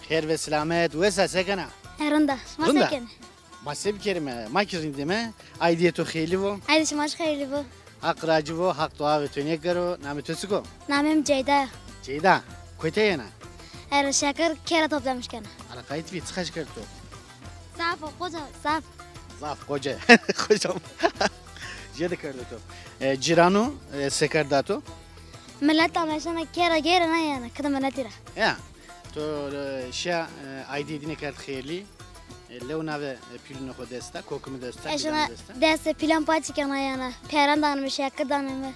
خیر و سلامت و سکنا. رنده ما رنده؟ ساکن. ما سب کریم ما کردیم ما ایده تو خیلی و عیدی شماش خیلی بود. حق راجع و حق تو آب تو نیکرو نام تو سکو. نامم جیدا. جیدا کویته نه. شکر کره toplamış کنه. على قایت وی تخش کرد تو. صاف و قوزه صاف. ضعف کوچه خوشم. جد کرد تو. جیرانو سکر داتو. ملت آمشان کره گیره نه یعنی کدوم نتیره. یا تو شیا ایده دینه کرد خیلی. لو نوه پیلونو خود دسته کوکم دسته. اشنا دست پیلان پاچی کنه یعنی پیران دانم شکر دانم.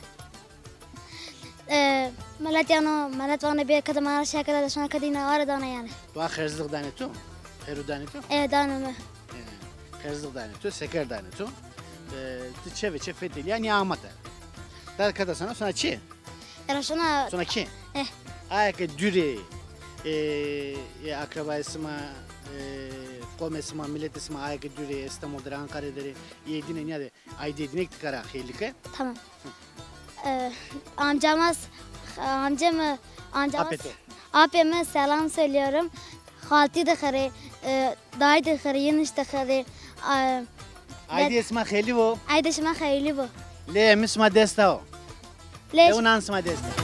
ملت یانو ملت وانه بیا کدوم آر شکر داشتن کدینه آر دانه یعنی. تو خرزلق دانی تو. خیرو دانی تو. دانم. خرزلق دانی تو سکر دانی تو. چه و چه فتیل yani amata. در کدا سنا چی؟ شنا. سنا کی؟ که دوری akraba isma قوم اسما millet isma که دوری İstanbul'da Ankara'da yedine ne de ay dediğine tıkara xeylik. Tamam. Amcama abime selam söylüyorum. Halti de xare, dayı da xare, yeniş de xare. Aydi isma xeyli bu. Aydi isma xeyli bu. Le misma desta o. Le unan isma desta.